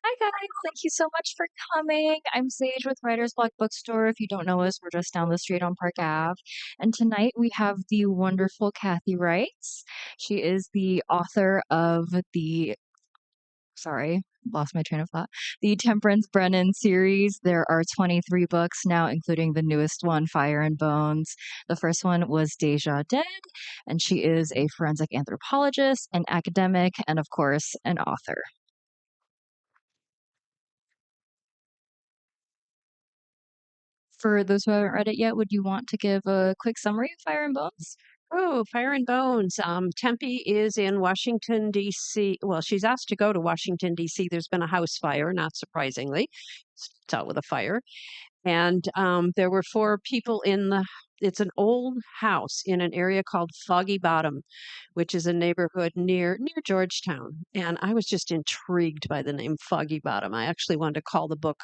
Hi guys, thank you so much for coming. I'm Sage with Writer's Block Bookstore. If you don't know us, we're just down the street on Park Ave. And tonight we have the wonderful Kathy Reichs. She is the author of sorry, lost my train of thought. The Temperance Brennan series. There are 23 books now, including the newest one, Fire and Bones. The first one was Deja Dead, and she is a forensic anthropologist, an academic, and of course, an author. For those who haven't read it yet, would you want to give a quick summary of Fire and Bones? Oh, Fire and Bones. Tempe is in Washington, D.C. Well, she's asked to go to Washington, D.C. There's been a house fire, not surprisingly. It's out with a fire. And there were four people it's an old house in an area called Foggy Bottom, which is a neighborhood near Georgetown. And I was just intrigued by the name Foggy Bottom. I actually wanted to call the book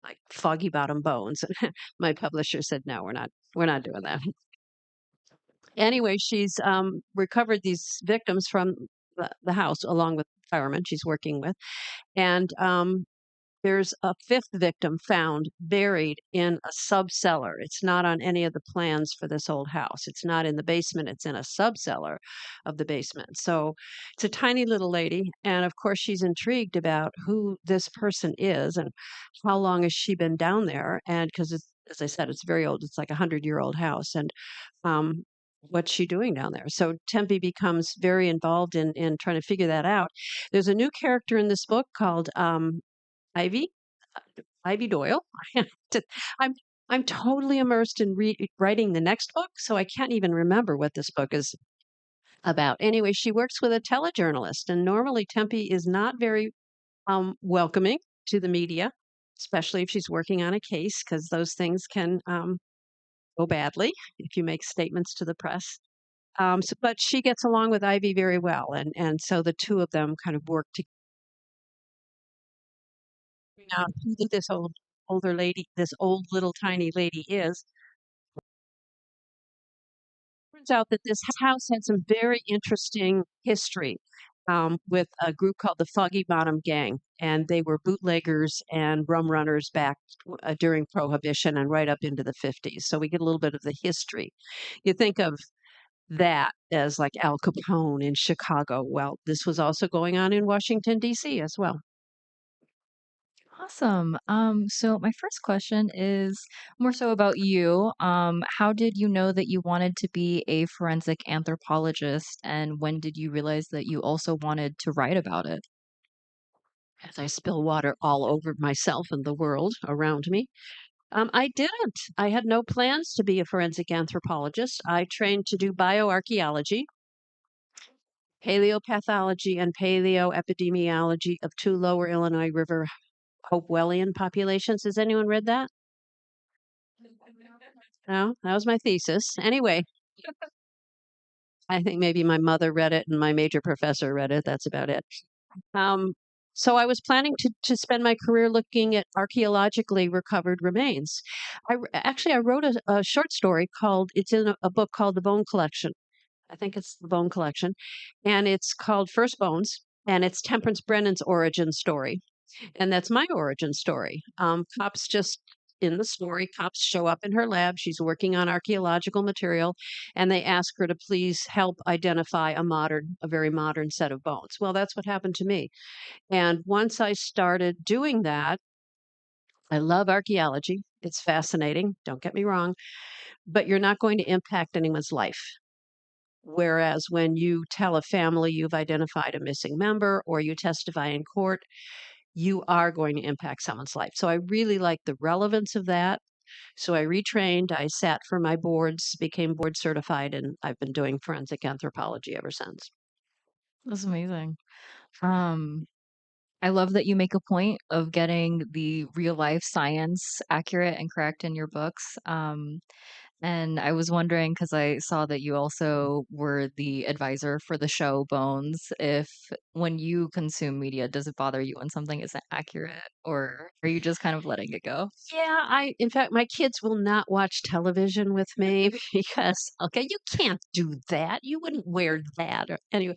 like Foggy Bottom Bones. My publisher said, no, we're not doing that. Anyway, she's recovered these victims from the house along with firemen she's working with. And there's a fifth victim found buried in a subcellar. It's not on any of the plans for this old house. It's not in the basement, it's in a subcellar of the basement. So it's a tiny little lady. And of course, she's intrigued about who this person is and how long has she been down there. And because as I said, it's very old, it's like a 100-year-old house. And um, what's she doing down there? So Tempe becomes very involved in trying to figure that out. There's a new character in this book called Ivy, Ivy Doyle. I'm I'm totally immersed in writing the next book, so I can't even remember what this book is about. Anyway, she works with a telejournalist, and normally Tempe is not very welcoming to the media, especially if she's working on a case, because those things can go badly if you make statements to the press. But she gets along with Ivy very well, and so the two of them kind of work to figure out who this older lady, this old little tiny lady is. Turns out that this house had some very interesting history with a group called the Foggy Bottom Gang, and they were bootleggers and rum runners back during Prohibition and right up into the 50s. So we get a little bit of the history. You think of that as like Al Capone in Chicago. Well, this was also going on in Washington, D.C. as well. Awesome. So my first question is more so about you. How did you know that you wanted to be a forensic anthropologist, and when did you realize that you also wanted to write about it? As I spill water all over myself and the world around me. I didn't. I had no plans to be a forensic anthropologist. I trained to do bioarchaeology, paleopathology, and paleoepidemiology of two lower Illinois River Hopewellian populations. Has anyone read that? No, that was my thesis. Anyway, I think maybe my mother read it and my major professor read it. That's about it. Um, so I was planning to spend my career looking at archaeologically recovered remains. I wrote a short story called it's in a book called The Bone Collection. I think it's The Bone Collection, and it's called First Bones, and it's Temperance Brennan's origin story, and that's my origin story. Cops just in the story, cops show up in her lab. She's working on archaeological material, and they ask her to please help identify a very modern set of bones. Well, that's what happened to me. And once I started doing that, I love archaeology. It's fascinating. Don't get me wrong, but you're not going to impact anyone's life. Whereas when you tell a family you've identified a missing member or you testify in court, you are going to impact someone's life. So I really like the relevance of that. So I retrained, I sat for my boards, became board certified, and I've been doing forensic anthropology ever since. That's amazing. Um, I love that you make a point of getting the real life science accurate and correct in your books. And I was wondering because I saw that you also were the advisor for the show Bones. If when you consume media, does it bother you when something isn't accurate, or are you just kind of letting it go? Yeah, in fact, my kids will not watch television with me because, okay, you can't do that. You wouldn't wear that. Anyway,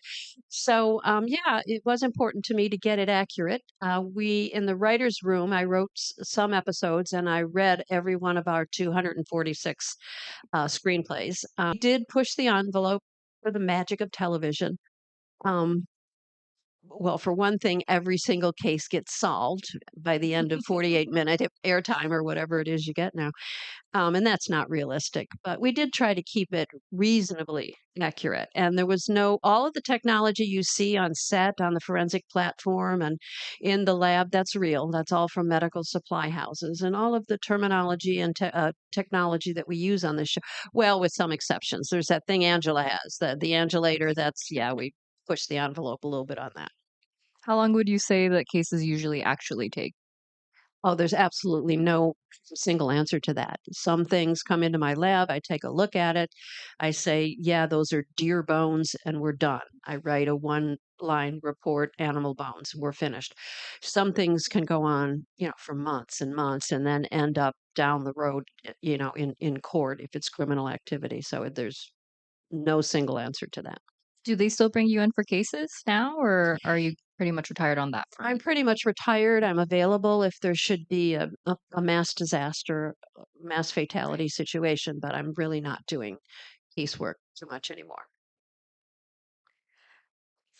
so yeah, it was important to me to get it accurate. In the writer's room, I wrote some episodes and I read every one of our 246 screenplays. Did push the envelope for the magic of television. Um, well, for one thing, every single case gets solved by the end of 48-minute airtime or whatever it is you get now. And that's not realistic, but we did try to keep it reasonably accurate. And there was all of the technology you see on set, on the forensic platform, and in the lab, that's real. That's all from medical supply houses. And all of the terminology and technology that we use on this show, well, with some exceptions. There's that thing Angela has, the angulator. Yeah, we push the envelope a little bit on that. How long would you say that cases usually actually take? Oh, there's absolutely no single answer to that. Some things come into my lab, I take a look at it, I say, yeah, those are deer bones, and we're done. I write a one-line report, animal bones, we're finished. Some things can go on, for months and months and then end up down the road, in court if it's criminal activity. So there's no single answer to that. Do they still bring you in for cases now, or are you pretty much retired on that front? I'm pretty much retired. I'm available if there should be a mass disaster, mass fatality situation, but I'm really not doing casework too much anymore.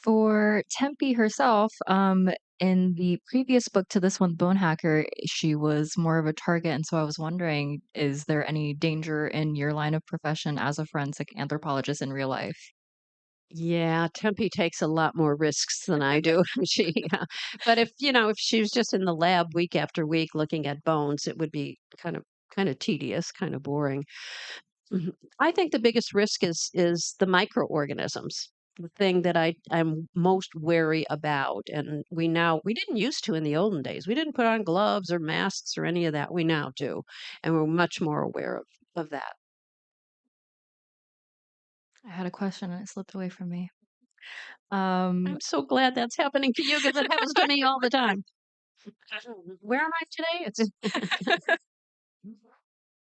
For Tempe herself, in the previous book to this one, Bone Hacker, she was more of a target. And so I was wondering, is there any danger in your line of profession as a forensic anthropologist in real life? Yeah, Tempe takes a lot more risks than I do. But if she was just in the lab week after week looking at bones, it would be kind of tedious, kind of boring. Mhm. I think the biggest risk is the microorganisms. The thing that I'm most wary about, and we didn't used to in the olden days. We didn't put on gloves or masks or any of that. We now do, and we're much more aware of that. I had a question and it slipped away from me. Um, I'm so glad that's happening to you because it happens to me all the time. Where am I today?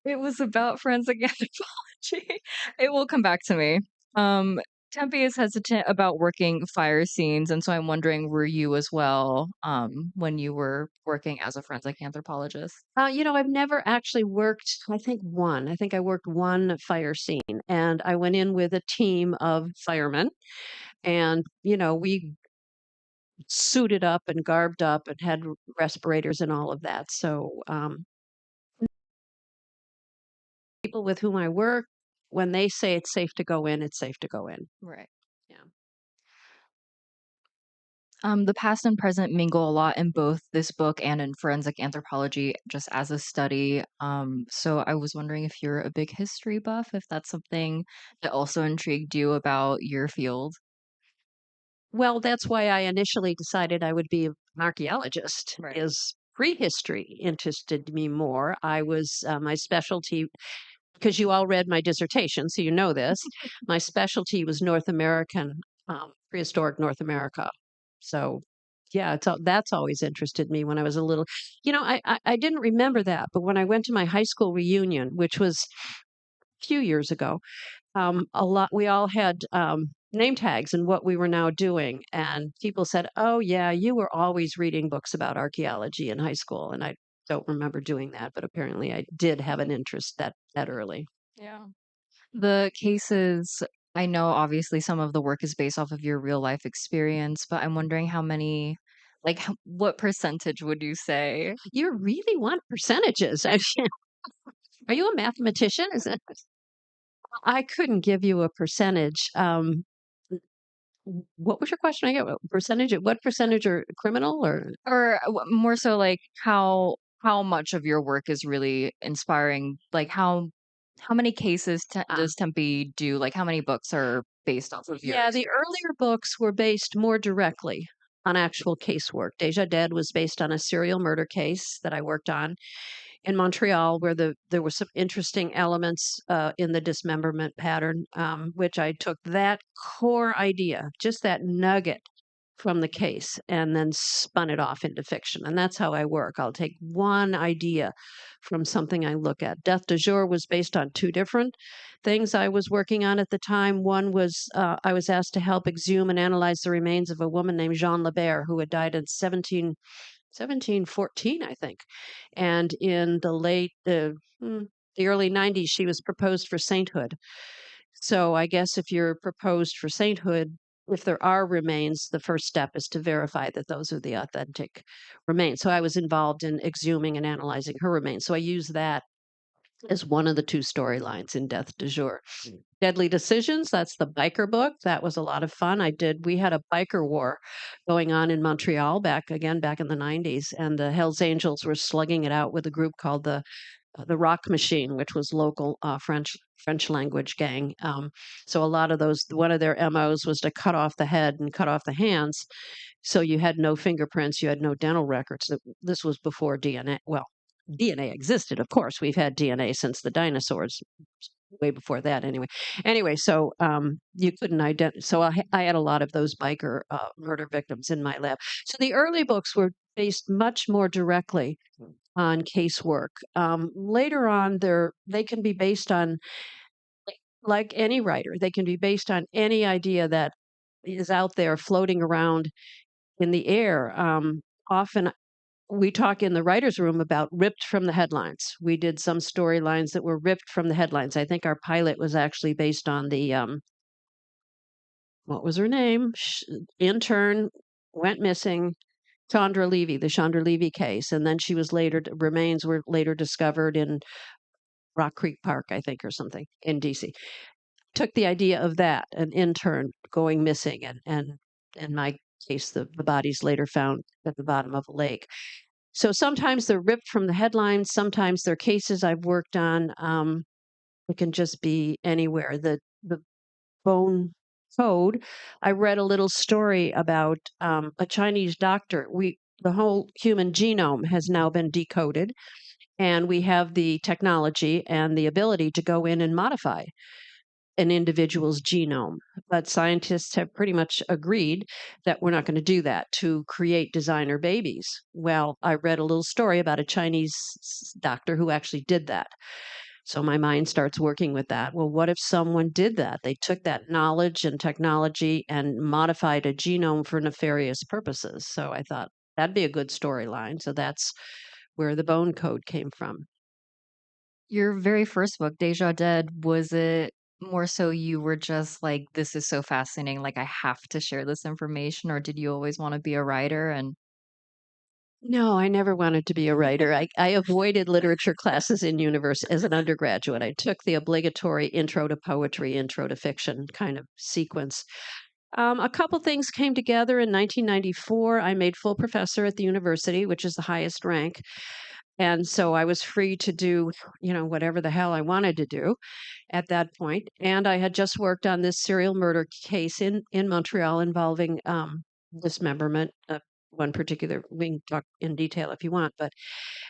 it was about forensic anthropology. It will come back to me. Um, Tempe is hesitant about working fire scenes, and so I'm wondering, were you as well, when you were working as a forensic anthropologist? I've never actually worked. I think one. I think I worked one fire scene, and I went in with a team of firemen, and we suited up and garbed up and had respirators and all of that. So, people with whom I work, when they say it's safe to go in, it's safe to go in. Right. Yeah. The past and present mingle a lot in both this book and in forensic anthropology, just as a study. So I was wondering if you're a big history buff, if that's something that also intrigued you about your field. Well, that's why I initially decided I would be an archaeologist. Right. Is prehistory interested me more. I was my specialty because you all read my dissertation, so you know this. My specialty was North American, prehistoric North America. So, yeah, that's always interested me when I was a little. I didn't remember that, but when I went to my high school reunion, which was a few years ago, we all had name tags and what we were now doing, and people said, "Oh yeah, you were always reading books about archaeology in high school," and I don't remember doing that, but apparently I did have an interest that early. Yeah. The cases, I know obviously some of the work is based off of your real life experience, but I'm wondering how many, like, what percentage would you say? You really want percentages. Are you a mathematician? Is it? I couldn't give you a percentage. What was your question? I get what percentage are criminal or Or more so like how much of your work is really inspiring? Like how many cases uh, does Tempe do? Like how many books are based off of your yeah, the experience? earlier books were based more directly on actual casework. Deja Dead was based on a serial murder case that I worked on. in Montreal, where there were some interesting elements in the dismemberment pattern, which I took that core idea, just that nugget from the case, and then spun it off into fiction. And that's how I work. I'll take one idea from something I look at. Death du jour was based on two different things I was working on at the time. One was I was asked to help exhume and analyze the remains of a woman named Jeanne Lebert, who had died in 1714, I think. And in the early 90s, she was proposed for sainthood. So I guess if you're proposed for sainthood, if there are remains, the first step is to verify that those are the authentic remains. So I was involved in exhuming and analyzing her remains. So I use that as one of the two storylines in Death du jour. Deadly Decisions, that's the biker book. That was a lot of fun. We had a biker war going on in Montreal back in the 90s, and the Hells Angels were slugging it out with a group called the Rock Machine, which was local French language gang. So a lot of those, one of their MOs was to cut off the head and cut off the hands. So you had no fingerprints, you had no dental records. This was before DNA. Well, DNA existed, of course. We've had DNA since the dinosaurs, way before that, anyway. Anyway, so you couldn't identify. So I had a lot of those biker murder victims in my lab. So the early books were based much more directly on casework. Later on, they can be based on, like any writer, they can be based on any idea that is out there floating around in the air. Often we talk in the writer's room about ripped from the headlines. We did some storylines that were ripped from the headlines. I think our pilot was actually based on the, what was her name? Intern went missing. The Chandra Levy case. And then remains were later discovered in Rock Creek Park, I think, or something in DC. Took the idea of that, an intern going missing, and in my case, the body's later found at the bottom of a lake. So sometimes they're ripped from the headlines. Sometimes they're cases I've worked on. It can just be anywhere. The bone code. I read a little story about a Chinese doctor. The whole human genome has now been decoded, and we have the technology and the ability to go in and modify an individual's genome. But scientists have pretty much agreed that we're not going to do that to create designer babies. Well, I read a little story about a Chinese doctor who actually did that. So my mind starts working with that. Well, what if someone did that? They took that knowledge and technology and modified a genome for nefarious purposes. So I thought that'd be a good storyline. So that's where the bone code came from. Your very first book, Deja Dead, was it more so you were just like, this is so fascinating, like I have to share this information, or did you always want to be a writer? And No, I never wanted to be a writer. I avoided literature classes in university as an undergraduate. I took the obligatory intro to poetry, intro to fiction kind of sequence. A couple things came together in 1994. I made full professor at the university, which is the highest rank. And so I was free to do, whatever the hell I wanted to do at that point. And I had just worked on this serial murder case in Montreal involving dismemberment. One particular, we can talk in detail if you want,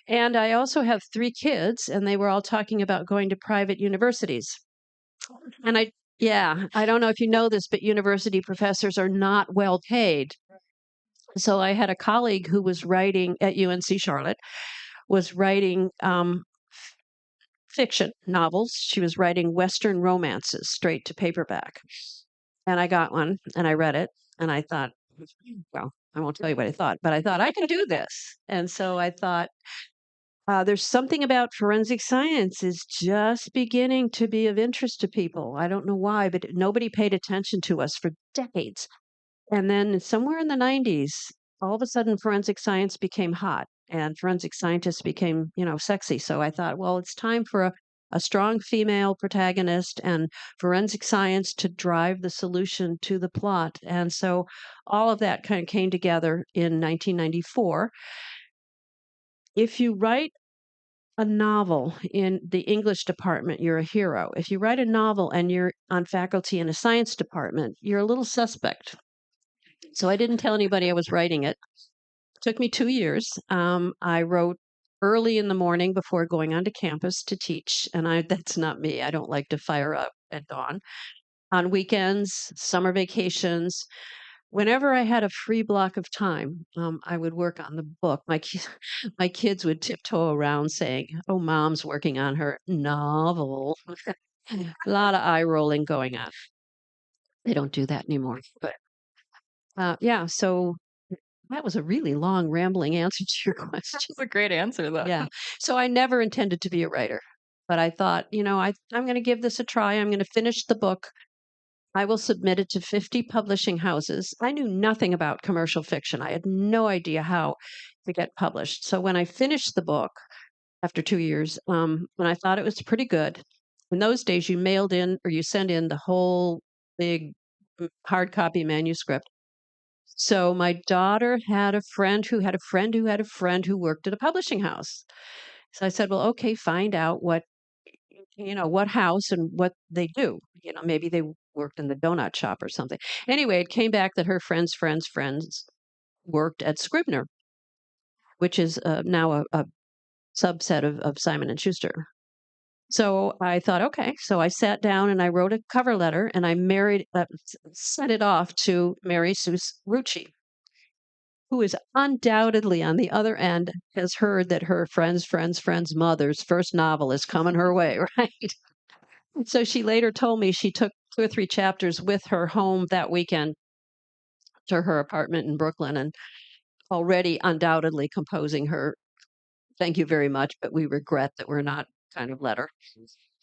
and I also have 3 kids, and they were all talking about going to private universities. And I don't know if you know this, but university professors are not well paid. So I had a colleague who was writing at UNC Charlotte, was writing fiction novels. She was writing Western romances straight to paperback. And I got one and I read it and I thought, well, I won't tell you what I thought, but I thought I can do this. And so I thought, there's something about forensic science is just beginning to be of interest to people. I don't know why, but nobody paid attention to us for decades. And then somewhere in the 90s, all of a sudden forensic science became hot and forensic scientists became, sexy. So I thought, well, it's time for a strong female protagonist and forensic science to drive the solution to the plot. And so all of that kind of came together in 1994. If you write a novel in the English department, you're a hero. If you write a novel and you're on faculty in a science department, you're a little suspect. So I didn't tell anybody I was writing it. It took me 2 years. I wrote early in the morning before going onto campus to teach, and that's not me. I don't like to fire up at dawn. On weekends, summer vacations, whenever I had a free block of time, I would work on the book. My kids would tiptoe around saying, "Oh, mom's working on her novel." A lot of eye rolling going on. They don't do that anymore. But yeah, so that was a really long, rambling answer to your question. That's a great answer, though. Yeah. So I never intended to be a writer, but I thought, I'm going to give this a try. I'm going to finish the book. I will submit it to 50 publishing houses. I knew nothing about commercial fiction. I had no idea how to get published. So when I finished the book after 2 years, when I thought it was pretty good, in those days you mailed in or you sent in the whole big hard copy manuscript. So my daughter had a friend who had a friend who had a friend who worked at a publishing house. So I said, well, okay, find out what house and what they do. Maybe they worked in the donut shop or something. Anyway, it came back that her friends worked at Scribner, which is now a subset of Simon and Schuster. So I thought, okay. So I sat down and I wrote a cover letter and I sent it off to Mary Seuss Rucci, who is undoubtedly on the other end, has heard that her friend's mother's first novel is coming her way, right? So she later told me she took 2 or 3 chapters with her home that weekend to her apartment in Brooklyn and already undoubtedly composing her "Thank you very much, but we regret that we're not" kind of letter.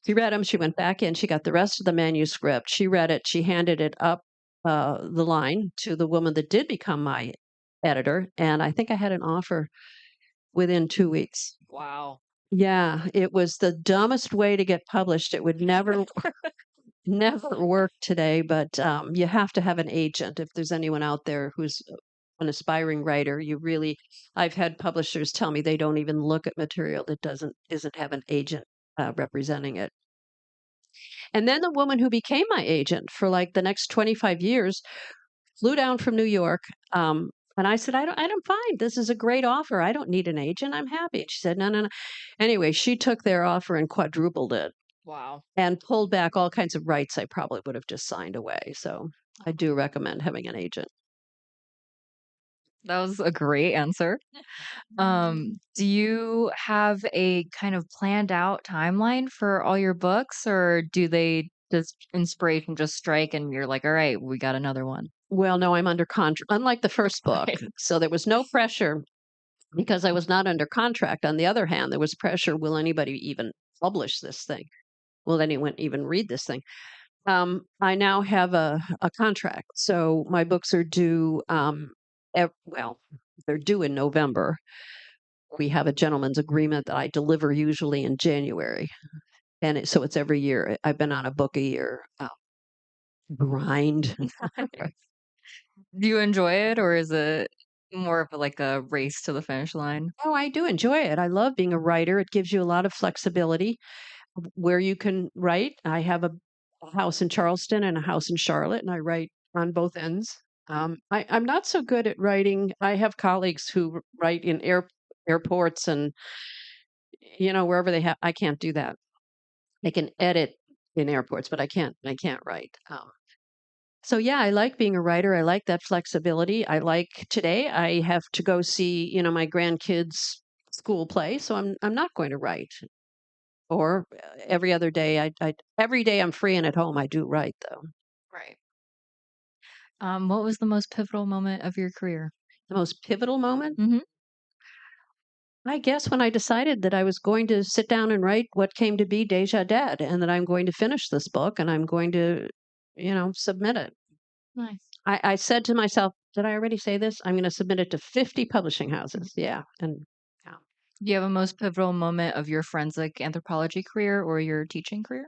She read them. She went back in. She got the rest of the manuscript. She read it. She handed it up the line to the woman that did become my editor. And I think I had an offer within 2 weeks. Wow. Yeah, it was the dumbest way to get published. It would never work today, but you have to have an agent. If there's anyone out there who's an aspiring writer, I've had publishers tell me they don't even look at material that isn't have an agent representing it. And then the woman who became my agent for like the next 25 years flew down from New York. And I said, I'm fine. This is a great offer. I don't need an agent. I'm happy. And she said, no, no, no. Anyway, she took their offer and quadrupled it Wow. and pulled back all kinds of rights I probably would have just signed away. So I do recommend having an agent. That was a great answer. Do you have a kind of planned out timeline for all your books, or do they just inspiration just strike and you're like, all right, we got another one? Well, no, I'm under contract, unlike the first book. Right. So there was no pressure because I was not under contract. On the other hand, there was pressure. Will anybody even publish this thing? Will anyone even read this thing? I now have a contract. So my books are due, well, they're due in November. We have a gentleman's agreement that I deliver usually in January. And so it's every year. I've been on a book a year grind. Do you enjoy it, or is it more of like a race to the finish line? Oh, I do enjoy it. I love being a writer. It gives you a lot of flexibility where you can write. I have a house in Charleston and a house in Charlotte, and I write on both ends. I'm not so good at writing. I have colleagues who write in airports and wherever they have. I can't do that. I can edit in airports, but I can't write. So yeah, I like being a writer. I like that flexibility. I like today I have to go see, my grandkids' school play, so I'm not going to write. Or every other day every day I'm free and at home I do write though. Right. What was the most pivotal moment of your career? The most pivotal moment, Hmm. I guess when I decided that I was going to sit down and write what came to be Deja Dead and that I'm going to finish this book and I'm going to, submit it. Nice. I said to myself, did I already say this? I'm going to submit it to 50 publishing houses. Yeah. And yeah. Do you have a most pivotal moment of your forensic anthropology career or your teaching career?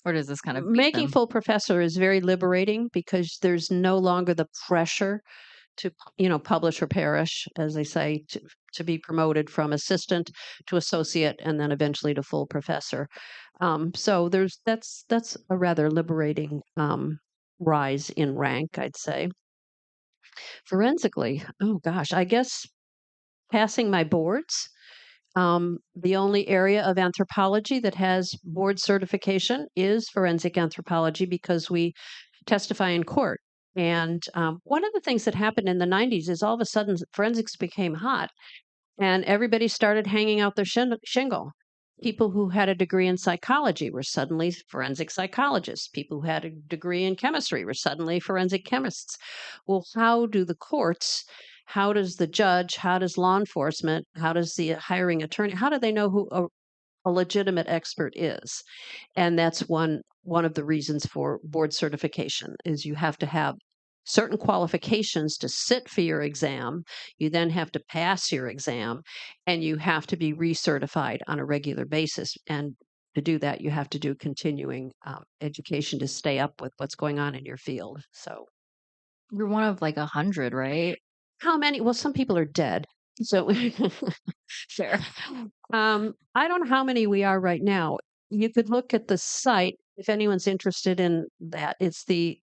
Or does this kind of beat Making them? full professor is very liberating because there's no longer the pressure to, publish or perish, as they say, to be promoted from assistant to associate and then eventually to full professor. So that's a rather liberating rise in rank, I'd say. Forensically, oh gosh, I guess passing my boards. The only area of anthropology that has board certification is forensic anthropology because we testify in court. And one of the things that happened in the 90s is all of a sudden forensics became hot and everybody started hanging out their shingle. People who had a degree in psychology were suddenly forensic psychologists. People who had a degree in chemistry were suddenly forensic chemists. Well, how do the courts, how does the judge, how does law enforcement, how does the hiring attorney, how do they know who a legitimate expert is? And that's one of the reasons for board certification is you have to have certain qualifications to sit for your exam. You then have to pass your exam, and you have to be recertified on a regular basis. And to do that, you have to do continuing education to stay up with what's going on in your field. So, You're one of like 100, right? how many? Well, some people are dead. So, Fair. I don't know how many we are right now. You could look at the site if anyone's interested in that. It's the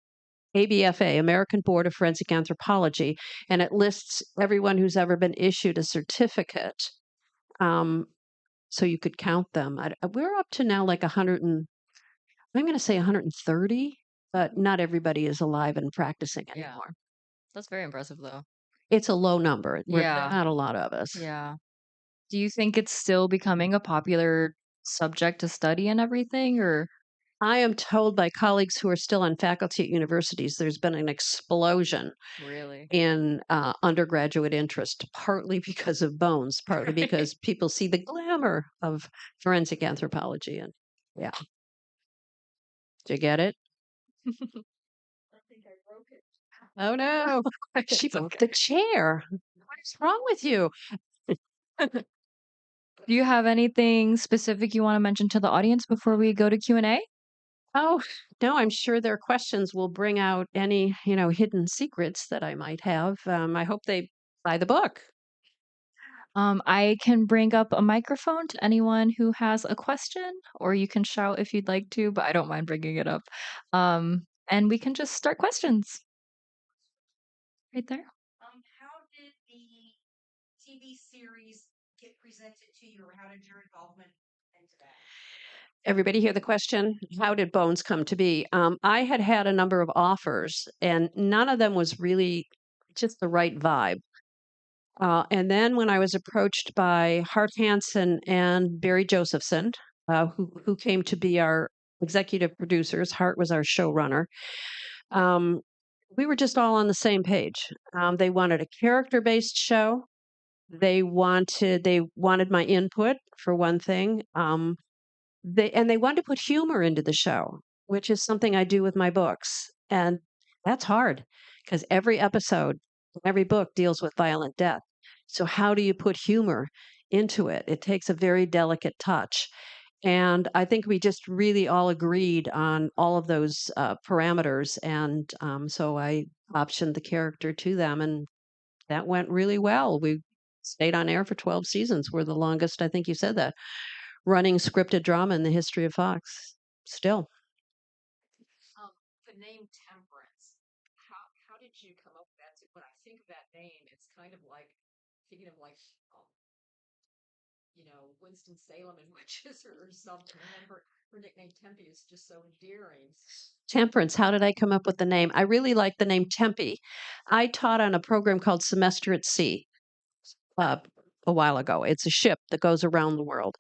ABFA, American Board of Forensic Anthropology, and it lists everyone who's ever been issued a certificate. Um, so you could count them. We're up to now like 100 and I'm going to say 130, but not everybody is alive and practicing Yeah. anymore. That's very impressive, though. It's a low number. There Yeah. are not a lot of us. Yeah. Do you think it's still becoming a popular subject to study and everything, or I am told by colleagues who are still on faculty at universities, there's been an explosion really? in undergraduate interest, partly because of bones, partly because people see the glamour of forensic anthropology. And yeah, do you get it? I think I broke it. Oh no, she It's broke okay. the chair. What is wrong with you? Do you have anything specific you want to mention to the audience before we go to Q&A? Oh, no, I'm sure their questions will bring out any, hidden secrets that I might have. I hope they buy the book. I can bring up a microphone to anyone who has a question, or you can shout if you'd like to, but I don't mind bringing it up. And we can just start questions right there. How did the TV series get presented to you, or how did your involvement into that? Everybody hear the question? How did Bones come to be? I had had a number of offers, and none of them was really just the right vibe. And then when I was approached by Hart Hansen and Barry Josephson, who came to be our executive producers, Hart was our showrunner. We were just all on the same page. They wanted a character-based show. They wanted my input for one thing. They wanted to put humor into the show, which is something I do with my books. And that's hard because every episode, every book deals with violent death. So how do you put humor into it? It takes a very delicate touch. And I think we just really all agreed on all of those parameters. And so I optioned the character to them, and that went really well. We stayed on air for 12 seasons. We're the longest, I think you said that, running scripted drama in the history of Fox. Still. The name Temperance. How did you come up with that? When I think of that name, it's kind of like thinking of like Winston Salem and witches or something. And then her nickname Tempe is just so endearing. Temperance. How did I come up with the name? I really like the name Tempe. I taught on a program called Semester at Sea uh, a while ago. It's a ship that goes around the world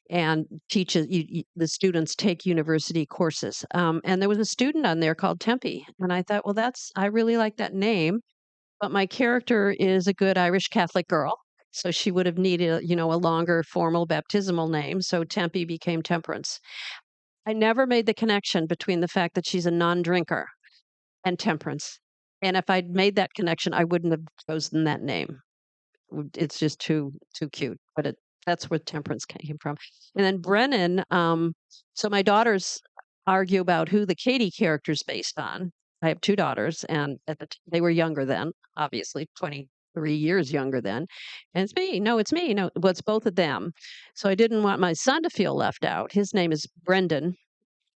and teaches the students take university courses. And there was a student on there called Tempe, and I thought, well, I really like that name. But my character is a good Irish Catholic girl. So she would have needed, a longer formal baptismal name. So Tempe became Temperance. I never made the connection between the fact that she's a non-drinker and temperance. And if I'd made that connection, I wouldn't have chosen that name. It's just too cute. But that's where temperance came from. And then Brennan. So my daughters argue about who the Katie character is based on. I have two daughters, and they were younger then, obviously 23 years younger then. And it's me. No, it's me. No, well, it's both of them. So I didn't want my son to feel left out. His name is Brendan.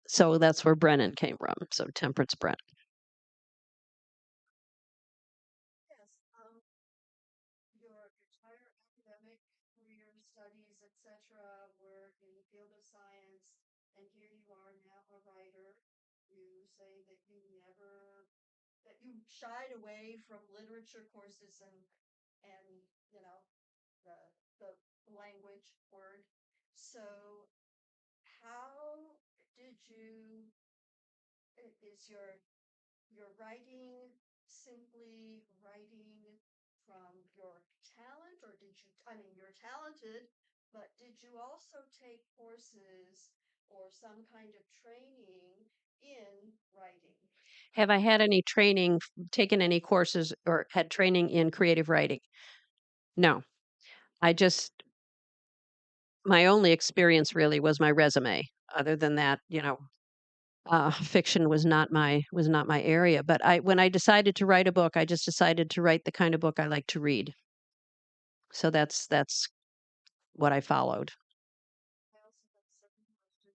So that's where Brennan came from. So Temperance Brennan. Yes. Your entire say that you shied away from literature courses and the the language word. So how did you is your writing simply writing from your talent, or you're talented, but did you also take courses or some kind of training in writing? Have I had any training, taken any courses, or had training in creative writing? No. I just, my only experience really was my resume. Other than that, fiction was not my area. But when I decided to write a book, I just decided to write the kind of book I like to read. So that's what I followed. I also have a second question.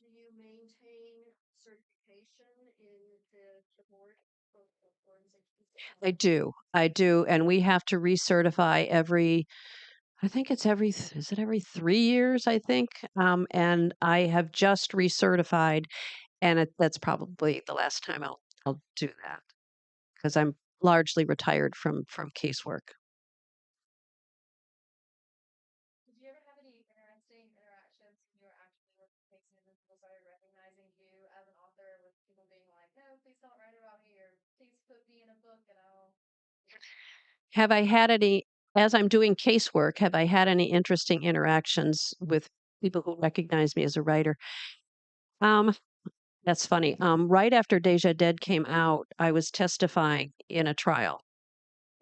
Do you maintain certification in the board of forensic? I do, and we have to recertify every. I think it's is it every 3 years? I think, and I have just recertified, and that's probably the last time I'll do that because I'm largely retired from casework. Did you ever have any interesting interactions when you were actually working cases and people started recognizing you as an author with people being like, no, please don't write about me, or please put me in a book and I'll. Have I had any, as I'm doing casework, have I had any interesting interactions with people who recognize me as a writer? Um, that's funny. Right after Deja Dead came out, I was testifying in a trial,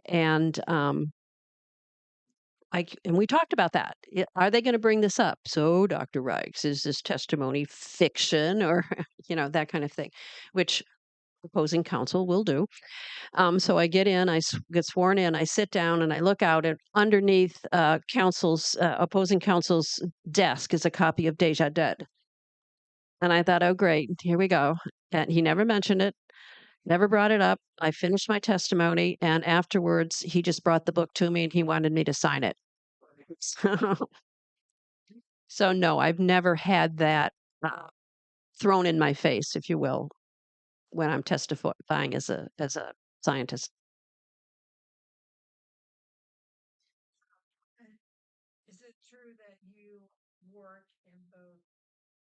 and and we talked about that. Are they going to bring this up? So, Dr. Reichs, is this testimony fiction or that kind of thing, which opposing counsel will do. So I get in, get sworn in, I sit down, and I look out, and underneath opposing counsel's desk is a copy of Deja Dead. And I thought, oh, great, here we go. And he never mentioned it, never brought it up. I finished my testimony, and afterwards, he just brought the book to me and he wanted me to sign it. So no, I've never had that thrown in my face, if you will, when I'm testifying as a scientist. Is it true that you work in both,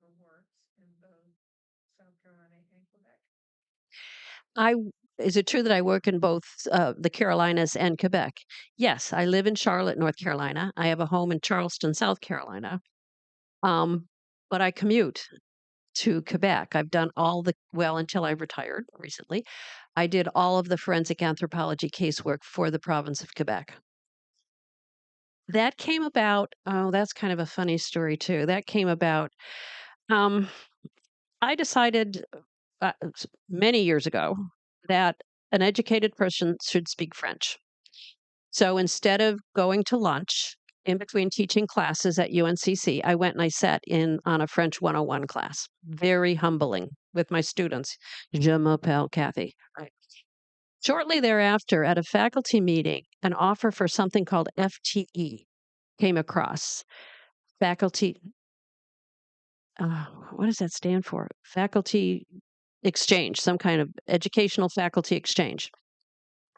or works in both South Carolina and Quebec? I Is it true that I work in both the Carolinas and Quebec? Yes, I live in Charlotte, North Carolina. I have a home in Charleston, South Carolina. Um, but I commute to Quebec. I've done until I retired recently, I did all of the forensic anthropology casework for the province of Quebec. That came about, oh, that's kind of a funny story too. That came about, um, I decided many years ago that an educated person should speak French. So instead of going to lunch in between teaching classes at UNCC, I went and I sat in on a French 101 class. Very humbling with my students. Je m'appelle Kathy. Right. Shortly thereafter, at a faculty meeting, an offer for something called FTE came across. Faculty, what does that stand for? Faculty exchange, some kind of educational faculty exchange.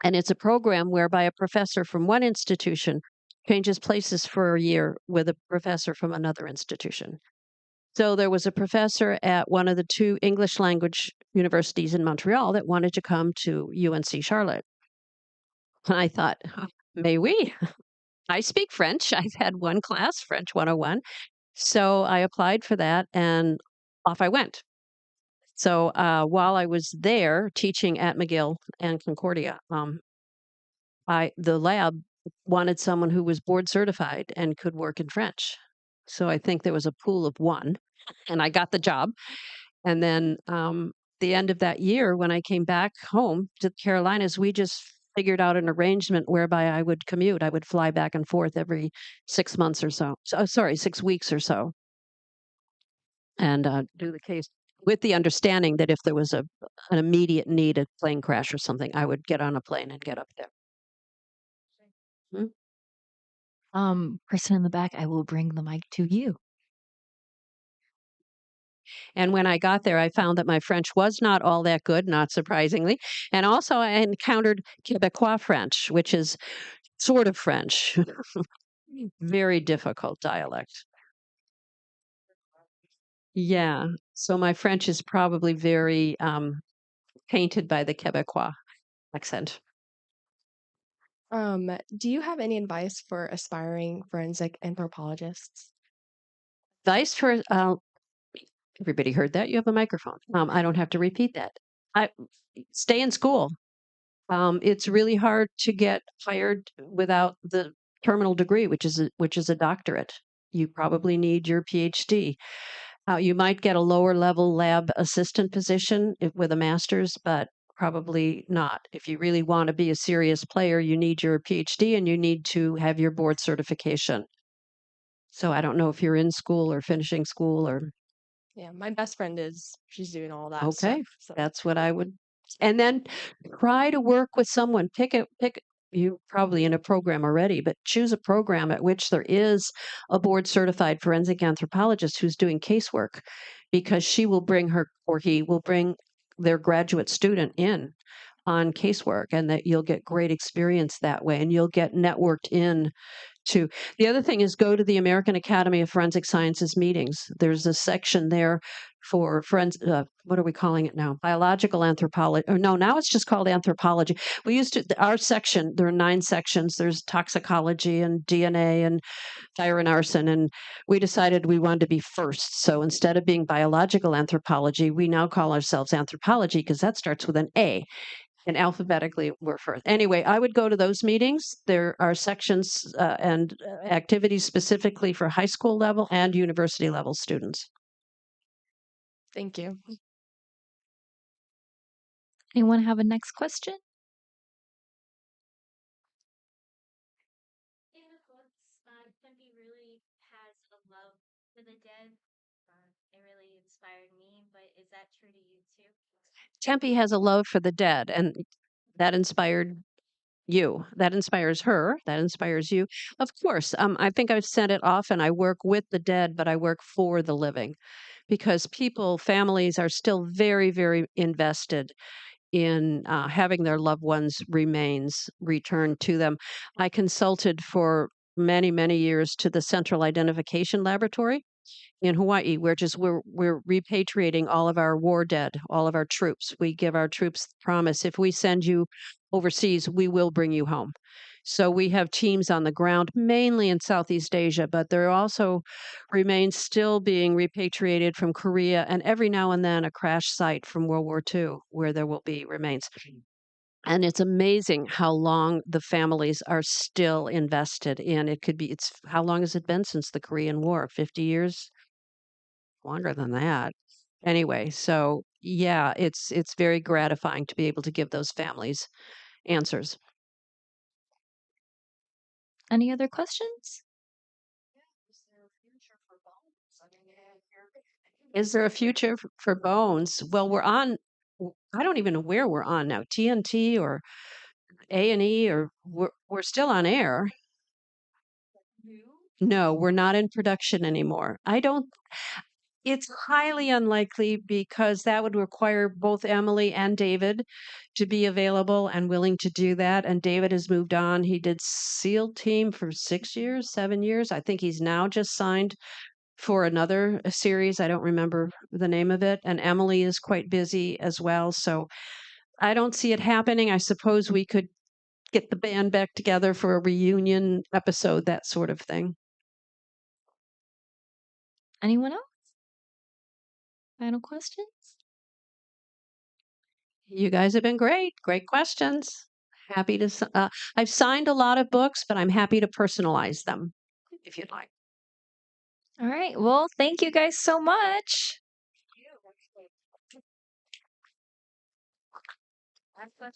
And it's a program whereby a professor from one institution changes places for a year with a professor from another institution. So there was a professor at one of the two English language universities in Montreal that wanted to come to UNC Charlotte. And I thought, "Oh, may we? I speak French. I've had one class, French 101. So I applied for that and off I went. So while I was there teaching at McGill and Concordia, the lab wanted someone who was board certified and could work in French. So I think there was a pool of one, and I got the job. And then the end of that year, when I came back home to the Carolinas, we just figured out an arrangement whereby I would commute. I would fly back and forth every 6 months or so. 6 weeks or so, and do the case with the understanding that if there was an immediate need, a plane crash or something, I would get on a plane and get up there. Person in the back, I will bring the mic to you. And when I got there, I found that my French was not all that good, not surprisingly. And also, I encountered Quebecois French, which is sort of French, very difficult dialect. Yeah. So my French is probably very painted by the Quebecois accent. Do you have any advice for aspiring forensic anthropologists? Advice for everybody heard that? You have a microphone. I don't have to repeat that. I stay in school. It's really hard to get hired without the terminal degree, which is a doctorate. You probably need your PhD. You might get a lower level lab assistant position with a master's, but probably not. If you really want to be a serious player, you need your PhD and you need to have your board certification. So I don't know if you're in school or finishing school or Yeah, my best friend she's doing all that stuff. okay. So That's what I would. And then try to work with someone. You probably in a program already, but choose a program at which there is a board certified forensic anthropologist who's doing casework because she will bring her or he will bring their graduate student in on casework and that you'll get great experience that way and you'll get networked in to the other thing is go to the American Academy of Forensic Sciences meetings. There's a section there for what are we calling it now? Biological anthropology. Or no, now it's just called anthropology. We used to, our section, there are 9 sections. There's toxicology and DNA and fire and arson. And we decided we wanted to be first. So instead of being biological anthropology, we now call ourselves anthropology because that starts with an A and alphabetically we're first. Anyway, I would go to those meetings. There are sections and activities specifically for high school level and university level students. thank you. Anyone have a next question? In the books, Tempe really has a love for the dead. It really inspired me, but is that true to you too? Tempe has a love for the dead, and that inspired you. That inspires her. That inspires you. Of course, I think I've said it often. I work with the dead, but I work for the living because families are still very, very invested in having their loved ones' remains returned to them. I consulted for many, many years to the Central Identification Laboratory in Hawaii, we're repatriating all of our war dead, all of our troops. We give our troops the promise if we send you overseas, we will bring you home. So we have teams on the ground, mainly in Southeast Asia, but there also remains still being repatriated from Korea, and every now and then a crash site from World War II where there will be remains. And it's amazing how long the families are still invested in. It's how long has it been since the Korean War? 50 years? Longer than that. Anyway, so yeah, it's very gratifying to be able to give those families answers. Any other questions? Is there a future for bones? I mean, Is there a future for Bones? Well, I don't even know where we're on now. TNT or A&E or we're still on air. No, we're not in production anymore. It's highly unlikely because that would require both Emily and David to be available and willing to do that. And David has moved on. He did SEAL Team for 6 years, 7 years. I think he's now just signed for another series. I don't remember the name of it. And Emily is quite busy as well. So I don't see it happening. I suppose we could get the band back together for a reunion episode, that sort of thing. Anyone else? Final questions? You guys have been great. Great questions. Happy to. I've signed a lot of books, but I'm happy to personalize them if you'd like. All right. Well, thank you guys so much. Last question.